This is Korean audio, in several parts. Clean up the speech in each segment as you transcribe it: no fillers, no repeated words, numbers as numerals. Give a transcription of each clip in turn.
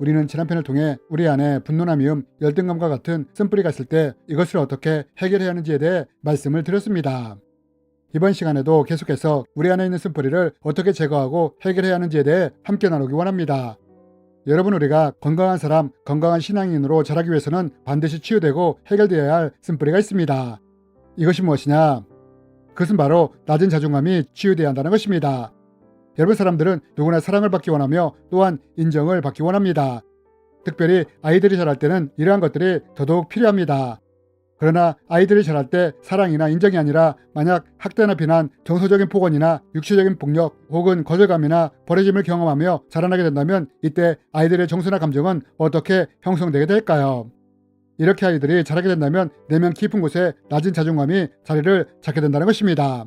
우리는 지난 편을 통해 우리 안에 분노나 미움, 열등감과 같은 쓴뿌리가 있을 때 이것을 어떻게 해결해야 하는지에 대해 말씀을 드렸습니다. 이번 시간에도 계속해서 우리 안에 있는 쓴뿌리를 어떻게 제거하고 해결해야 하는지에 대해 함께 나누기 원합니다. 여러분, 우리가 건강한 사람, 건강한 신앙인으로 자라기 위해서는 반드시 치유되고 해결되어야 할 쓴뿌리가 있습니다. 이것이 무엇이냐? 그것은 바로 낮은 자존감이 치유되어야 한다는 것입니다. 여러분, 사람들은 누구나 사랑을 받기 원하며 또한 인정을 받기 원합니다. 특별히 아이들이 자랄 때는 이러한 것들이 더더욱 필요합니다. 그러나 아이들이 자랄 때 사랑이나 인정이 아니라 만약 학대나 비난, 정서적인 폭언이나 육체적인 폭력 혹은 거절감이나 버려짐을 경험하며 자라나게 된다면 이때 아이들의 정서나 감정은 어떻게 형성되게 될까요? 이렇게 아이들이 자라게 된다면 내면 깊은 곳에 낮은 자존감이 자리를 잡게 된다는 것입니다.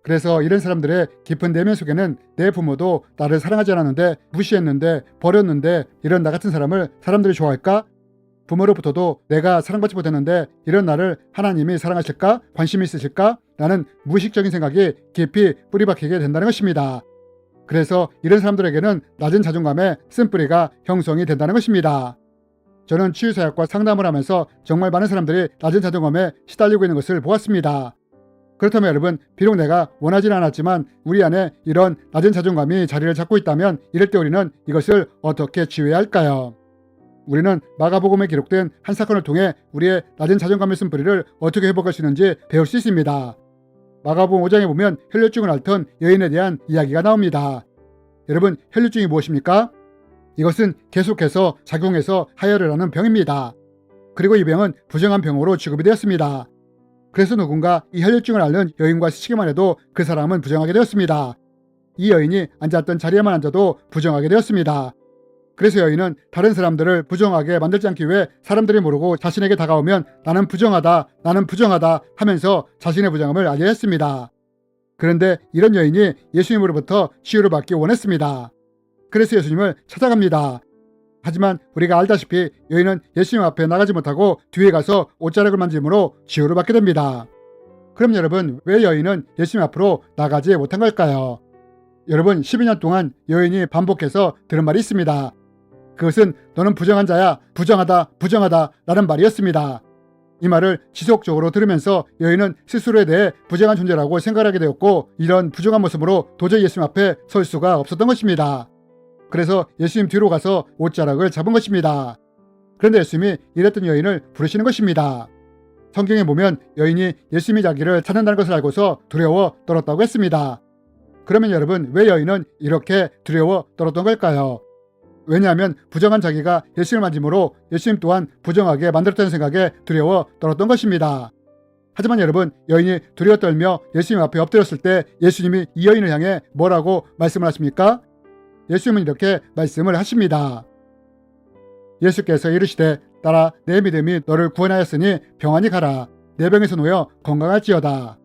그래서 이런 사람들의 깊은 내면 속에는 내 부모도 나를 사랑하지 않았는데, 무시했는데, 버렸는데 이런 나 같은 사람을 사람들이 좋아할까? 부모로부터도 내가 사랑받지 못했는데 이런 나를 하나님이 사랑하실까? 관심이 있으실까? 라는 무의식적인 생각이 깊이 뿌리박히게 된다는 것입니다. 그래서 이런 사람들에게는 낮은 자존감의 쓴뿌리가 형성이 된다는 것입니다. 저는 치유사역과 상담을 하면서 정말 많은 사람들이 낮은 자존감에 시달리고 있는 것을 보았습니다. 그렇다면 여러분, 비록 내가 원하지는 않았지만 우리 안에 이런 낮은 자존감이 자리를 잡고 있다면 이럴 때 우리는 이것을 어떻게 치유해야 할까요? 우리는 마가복음에 기록된 한 사건을 통해 우리의 낮은 자존감의 쓴뿌리를 어떻게 회복할 수 있는지 배울 수 있습니다. 마가복음 5장에 보면 혈류증을 앓던 여인에 대한 이야기가 나옵니다. 여러분, 혈류증이 무엇입니까? 이것은 계속해서 작용해서 하혈을 하는 병입니다. 그리고 이 병은 부정한 병으로 취급이 되었습니다. 그래서 누군가 이 혈류증을 앓는 여인과 스치기만 해도 그 사람은 부정하게 되었습니다. 이 여인이 앉았던 자리에만 앉아도 부정하게 되었습니다. 그래서 여인은 다른 사람들을 부정하게 만들지 않기 위해 사람들이 모르고 자신에게 다가오면 나는 부정하다, 나는 부정하다 하면서 자신의 부정함을 알려야 했습니다. 그런데 이런 여인이 예수님으로부터 치유를 받기 원했습니다. 그래서 예수님을 찾아갑니다. 하지만 우리가 알다시피 여인은 예수님 앞에 나가지 못하고 뒤에 가서 옷자락을 만짐으로 치유를 받게 됩니다. 그럼 여러분, 왜 여인은 예수님 앞으로 나가지 못한 걸까요? 여러분, 12년 동안 여인이 반복해서 들은 말이 있습니다. 그것은 너는 부정한 자야, 부정하다, 부정하다 라는 말이었습니다. 이 말을 지속적으로 들으면서 여인은 스스로에 대해 부정한 존재라고 생각하게 되었고, 이런 부정한 모습으로 도저히 예수님 앞에 설 수가 없었던 것입니다. 그래서 예수님 뒤로 가서 옷자락을 잡은 것입니다. 그런데 예수님이 이랬던 여인을 부르시는 것입니다. 성경에 보면 여인이 예수님이 자기를 찾는다는 것을 알고서 두려워 떨었다고 했습니다. 그러면 여러분, 왜 여인은 이렇게 두려워 떨었던 걸까요? 왜냐하면 부정한 자기가 예수님을 만짐으로 예수님 또한 부정하게 만들었다는 생각에 두려워 떨었던 것입니다. 하지만 여러분, 여인이 두려워 떨며 예수님 앞에 엎드렸을 때 예수님이 이 여인을 향해 뭐라고 말씀을 하십니까? 예수님은 이렇게 말씀을 하십니다. 예수께서 이르시되 따라 내 믿음이 너를 구원하였으니 평안히 가라. 내 병에서 놓여 건강할지어다.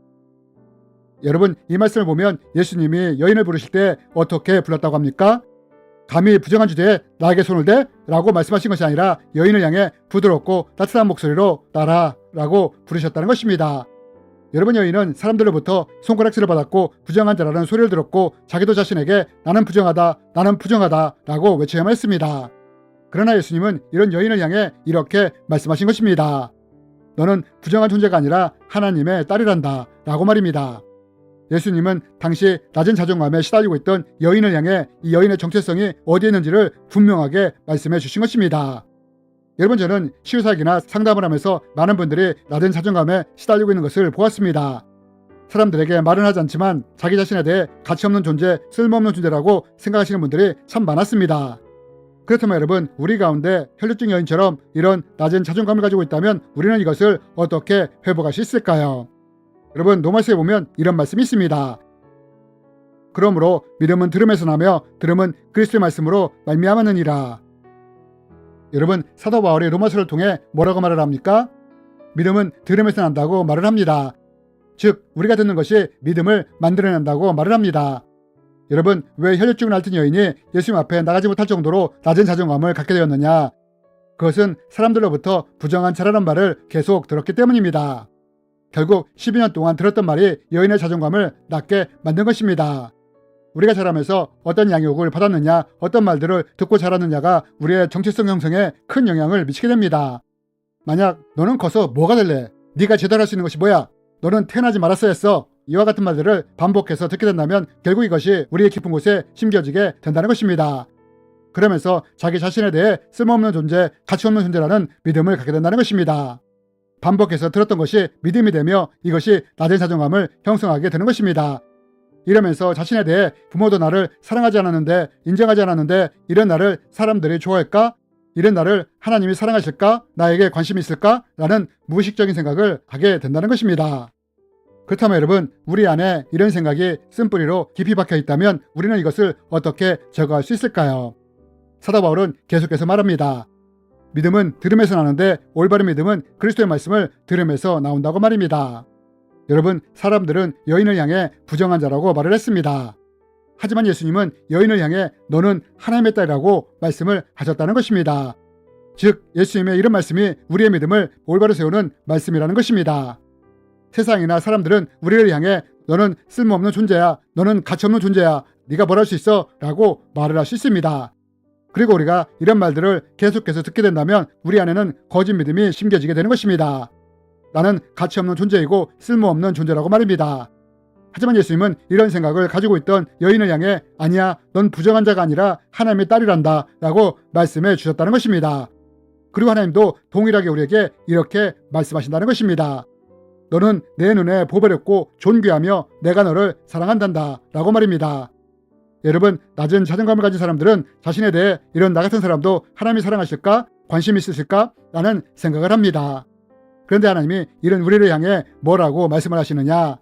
여러분, 이 말씀을 보면 예수님이 여인을 부르실 때 어떻게 불렀다고 합니까? 감히 부정한 주제에 나에게 손을 대? 라고 말씀하신 것이 아니라 여인을 향해 부드럽고 따뜻한 목소리로 따라 라고 부르셨다는 것입니다. 여러분, 여인은 사람들로부터 손가락질을 받았고 부정한 자라는 소리를 들었고 자기도 자신에게 나는 부정하다, 나는 부정하다 라고 외쳐야만 했습니다. 그러나 예수님은 이런 여인을 향해 이렇게 말씀하신 것입니다. 너는 부정한 존재가 아니라 하나님의 딸이란다 라고 말입니다. 예수님은 당시 낮은 자존감에 시달리고 있던 여인을 향해 이 여인의 정체성이 어디에 있는지를 분명하게 말씀해 주신 것입니다. 여러분, 저는 치유사역이나 상담을 하면서 많은 분들이 낮은 자존감에 시달리고 있는 것을 보았습니다. 사람들에게 말은 하지 않지만 자기 자신에 대해 가치없는 존재, 쓸모없는 존재라고 생각하시는 분들이 참 많았습니다. 그렇다면 여러분, 우리 가운데 혈류증 여인처럼 이런 낮은 자존감을 가지고 있다면 우리는 이것을 어떻게 회복할 수 있을까요? 여러분, 로마서에 보면 이런 말씀이 있습니다. 그러므로 믿음은 들음에서 나며 들음은 그리스도의 말씀으로 말미암았느니라. 여러분, 사도 바울이 로마서를 통해 뭐라고 말을 합니까? 믿음은 들음에서 난다고 말을 합니다. 즉, 우리가 듣는 것이 믿음을 만들어낸다고 말을 합니다. 여러분, 왜 혈류증을 앓던 여인이 예수님 앞에 나가지 못할 정도로 낮은 자존감을 갖게 되었느냐? 그것은 사람들로부터 부정한 자라는 말을 계속 들었기 때문입니다. 결국 12년 동안 들었던 말이 여인의 자존감을 낮게 만든 것입니다. 우리가 자라면서 어떤 양육을 받았느냐, 어떤 말들을 듣고 자랐느냐가 우리의 정체성 형성에 큰 영향을 미치게 됩니다. 만약 너는 커서 뭐가 될래? 네가 제대로 할 수 있는 것이 뭐야? 너는 태어나지 말았어야 했어. 이와 같은 말들을 반복해서 듣게 된다면 결국 이것이 우리의 깊은 곳에 심겨지게 된다는 것입니다. 그러면서 자기 자신에 대해 쓸모없는 존재, 가치 없는 존재라는 믿음을 갖게 된다는 것입니다. 반복해서 들었던 것이 믿음이 되며 이것이 낮은 자존감을 형성하게 되는 것입니다. 이러면서 자신에 대해 부모도 나를 사랑하지 않았는데, 인정하지 않았는데 이런 나를 사람들이 좋아할까? 이런 나를 하나님이 사랑하실까? 나에게 관심이 있을까? 라는 무의식적인 생각을 하게 된다는 것입니다. 그렇다면 여러분, 우리 안에 이런 생각이 쓴뿌리로 깊이 박혀 있다면 우리는 이것을 어떻게 제거할 수 있을까요? 사도 바울은 계속해서 말합니다. 믿음은 들음에서 나는데 올바른 믿음은 그리스도의 말씀을 들음에서 나온다고 말입니다. 여러분, 사람들은 여인을 향해 부정한 자라고 말을 했습니다. 하지만 예수님은 여인을 향해 너는 하나님의 딸이라고 말씀을 하셨다는 것입니다. 즉, 예수님의 이런 말씀이 우리의 믿음을 올바로 세우는 말씀이라는 것입니다. 세상이나 사람들은 우리를 향해 너는 쓸모없는 존재야, 너는 가치없는 존재야, 네가 뭘 할 수 있어? 라고 말을 할 수 있습니다. 그리고 우리가 이런 말들을 계속해서 듣게 된다면 우리 안에는 거짓 믿음이 심겨지게 되는 것입니다. 나는 가치 없는 존재이고 쓸모없는 존재라고 말입니다. 하지만 예수님은 이런 생각을 가지고 있던 여인을 향해 아니야, 넌 부정한 자가 아니라 하나님의 딸이란다 라고 말씀해 주셨다는 것입니다. 그리고 하나님도 동일하게 우리에게 이렇게 말씀하신다는 것입니다. 너는 내 눈에 보배롭고 존귀하며 내가 너를 사랑한단다 라고 말입니다. 여러분, 낮은 자존감을 가진 사람들은 자신에 대해 이런 나 같은 사람도 하나님이 사랑하실까? 관심이 있으실까? 라는 생각을 합니다. 그런데 하나님이 이런 우리를 향해 뭐라고 말씀을 하시느냐?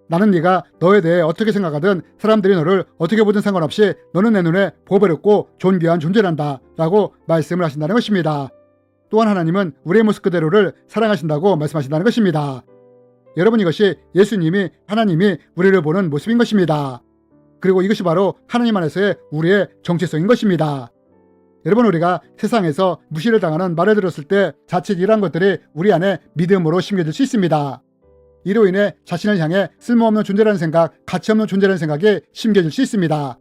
나는 네가 너에 대해 어떻게 생각하든 사람들이 너를 어떻게 보든 상관없이 너는 내 눈에 보배롭고 존귀한 존재란다 라고 말씀을 하신다는 것입니다. 또한 하나님은 우리의 모습 그대로를 사랑하신다고 말씀하신다는 것입니다. 여러분, 이것이 예수님이 하나님이 우리를 보는 모습인 것입니다. 그리고 이것이 바로 하나님 안에서의 우리의 정체성인 것입니다. 여러분, 우리가 세상에서 무시를 당하는 말을 들었을 때 자칫 이러한 것들이 우리 안에 믿음으로 심겨질 수 있습니다. 이로 인해 자신을 향해 쓸모없는 존재라는 생각, 가치 없는 존재라는 생각이 심겨질 수 있습니다.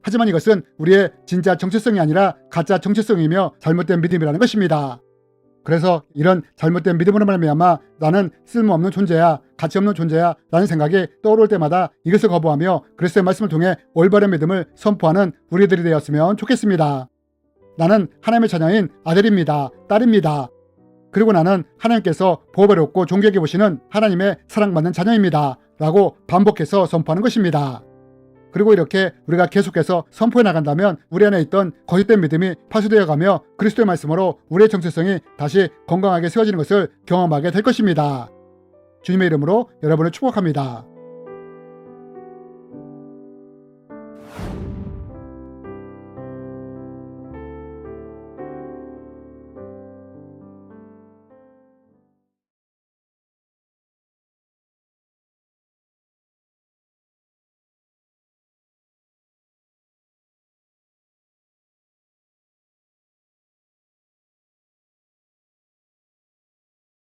하지만 이것은 우리의 진짜 정체성이 아니라 가짜 정체성이며 잘못된 믿음이라는 것입니다. 그래서 이런 잘못된 믿음으로 말미암아 나는 쓸모없는 존재야, 가치 없는 존재야 라는 생각이 떠오를 때마다 이것을 거부하며 그리스도의 말씀을 통해 올바른 믿음을 선포하는 우리들이 되었으면 좋겠습니다. 나는 하나님의 자녀인 아들입니다. 딸입니다. 그리고 나는 하나님께서 보배롭고 존귀하게 보시는 하나님의 사랑받는 자녀입니다. 라고 반복해서 선포하는 것입니다. 그리고 이렇게 우리가 계속해서 선포해 나간다면 우리 안에 있던 거짓된 믿음이 파수되어 가며 그리스도의 말씀으로 우리의 정체성이 다시 건강하게 세워지는 것을 경험하게 될 것입니다. 주님의 이름으로 여러분을 축복합니다.